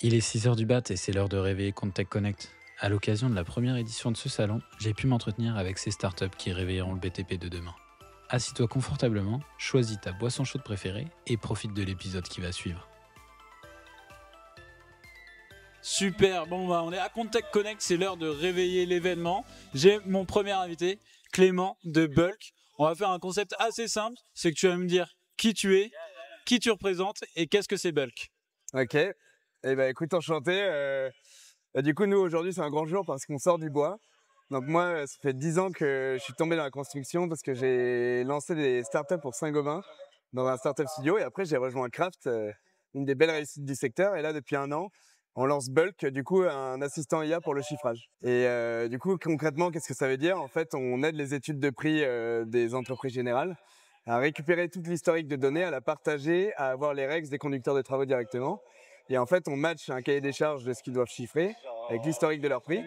Il est 6 h du mat et c'est l'heure de réveiller Contech Connect. À l'occasion de la première édition de ce salon, j'ai pu m'entretenir avec ces startups qui réveilleront le BTP de demain. Assis-toi confortablement, choisis ta boisson chaude préférée et profite de l'épisode qui va suivre. Super, bon on est à Contech Connect, c'est l'heure de réveiller l'événement. J'ai mon premier invité, Clément de Bulk. On va faire un concept assez simple, c'est que tu vas me dire qui tu es, qui tu représentes et qu'est-ce que c'est Bulk. Ok, écoute, enchanté. Du coup, nous aujourd'hui c'est un grand jour parce qu'on sort du bois. Donc moi, ça fait 10 ans que je suis tombé dans la construction parce que j'ai lancé des startups pour Saint-Gobain dans un startup studio et après j'ai rejoint Craft, une des belles réussites du secteur. Et là, depuis un an, on lance Bulk, du coup un assistant IA pour le chiffrage. Et du coup, concrètement, qu'est-ce que ça veut dire? En fait, on aide les études de prix des entreprises générales à récupérer toute l'historique de données, à la partager, à avoir les règles des conducteurs de travaux directement. Et en fait, on match un cahier des charges de ce qu'ils doivent chiffrer avec l'historique de leur prix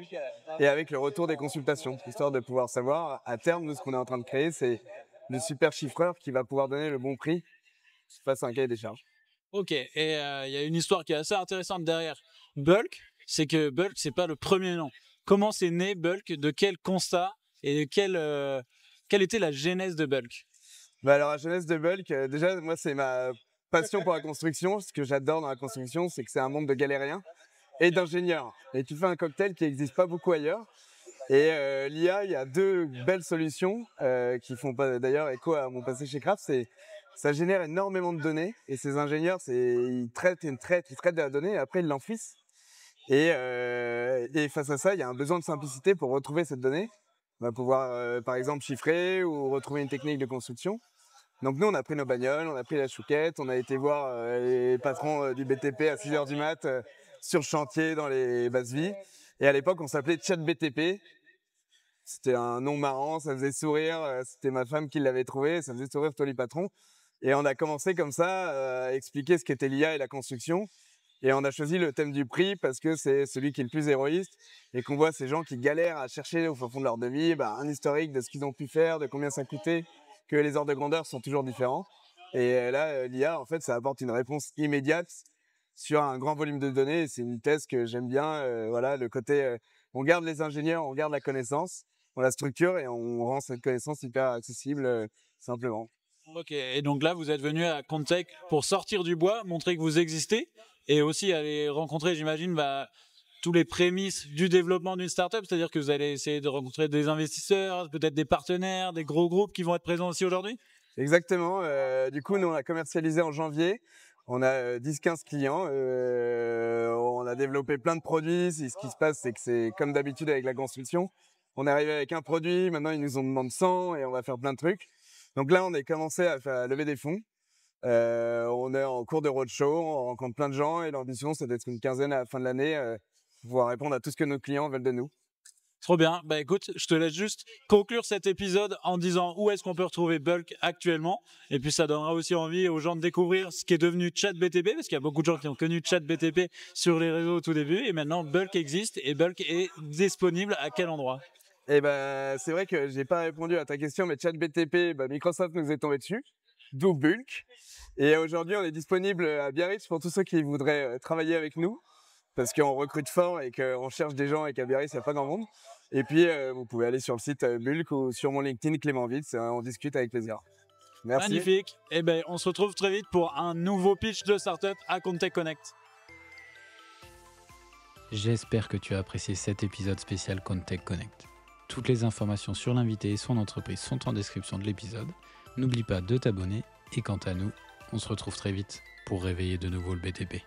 et avec le retour des consultations, histoire de pouvoir savoir, à terme, nous, ce qu'on est en train de créer, c'est le super chiffreur qui va pouvoir donner le bon prix face à un cahier des charges. Ok, et il y a une histoire qui est assez intéressante derrière Bulk, c'est que Bulk, c'est pas le premier nom. Comment c'est né Bulk? De quel constat? Et quelle était la genèse de Bulk? Alors, la genèse de Bulk, déjà, moi, c'est ma passion pour la construction. Ce que j'adore dans la construction, c'est que c'est un monde de galériens et d'ingénieurs. Et tu fais un cocktail qui n'existe pas beaucoup ailleurs. Et l'IA, il y a deux belles solutions qui font pas d'ailleurs écho à mon passé chez Craft. Ça génère énormément de données et ces ingénieurs, ils traitent de la donnée et après ils l'enfouissent. Et face à ça, il y a un besoin de simplicité pour retrouver cette donnée. On va pouvoir, par exemple, chiffrer ou retrouver une technique de construction. Donc nous, on a pris nos bagnoles, on a pris la chouquette, on a été voir les patrons du BTP à 6 h du mat sur chantier dans les basses vies. Et à l'époque, on s'appelait ChatBTP. C'était un nom marrant, ça faisait sourire. C'était ma femme qui l'avait trouvé, ça faisait sourire tous les patrons. Et on a commencé comme ça à expliquer ce qu'était l'IA et la construction. Et on a choisi le thème du prix parce que c'est celui qui est le plus héroïste et qu'on voit ces gens qui galèrent à chercher au fond de leur devis un historique de ce qu'ils ont pu faire, de combien ça coûtait, que les ordres de grandeur sont toujours différents. Et là, l'IA, en fait, ça apporte une réponse immédiate sur un grand volume de données. C'est une thèse que j'aime bien. Voilà, le côté, on garde les ingénieurs, on garde la connaissance, on la structure et on rend cette connaissance hyper accessible simplement. Ok, et donc là, vous êtes venu à Contech pour sortir du bois, montrer que vous existez et aussi aller rencontrer, j'imagine, tous les prémices du développement d'une startup, c'est-à-dire que vous allez essayer de rencontrer des investisseurs, peut-être des partenaires, des gros groupes qui vont être présents aussi aujourd'hui. Exactement. Du coup, nous, on a commercialisé en janvier. On a 10-15 clients. On a développé plein de produits. Ce qui se passe, c'est que c'est comme d'habitude avec la construction. On est arrivé avec un produit, maintenant ils nous en demandent 100 et on va faire plein de trucs. Donc là, on a commencé à lever des fonds. On est en cours de roadshow, on rencontre plein de gens et l'ambition, c'est d'être une quinzaine à la fin de l'année pour pouvoir répondre à tout ce que nos clients veulent de nous. Trop bien. Bah écoute, je te laisse juste conclure cet épisode en disant où est-ce qu'on peut retrouver Bulk actuellement. Et puis ça donnera aussi envie aux gens de découvrir ce qui est devenu ChatBTP, parce qu'il y a beaucoup de gens qui ont connu ChatBTP sur les réseaux au tout début. Et maintenant, Bulk existe et Bulk est disponible à quel endroit? C'est vrai que j'ai pas répondu à ta question, mais ChatBTP, Microsoft nous est tombé dessus, d'où Bulk. Et aujourd'hui, on est disponible à Biarritz pour tous ceux qui voudraient travailler avec nous, parce qu'on recrute fort et qu'on cherche des gens et qu'à Biarritz, il n'y a pas grand monde. Et puis, vous pouvez aller sur le site Bulk ou sur mon LinkedIn Clément Vitz, on discute avec plaisir. Merci. Magnifique. Et on se retrouve très vite pour un nouveau pitch de startup à Contech Connect. J'espère que tu as apprécié cet épisode spécial Contech Connect. Toutes les informations sur l'invité et son entreprise sont en description de l'épisode. N'oublie pas de t'abonner et quant à nous, on se retrouve très vite pour réveiller de nouveau le BTP.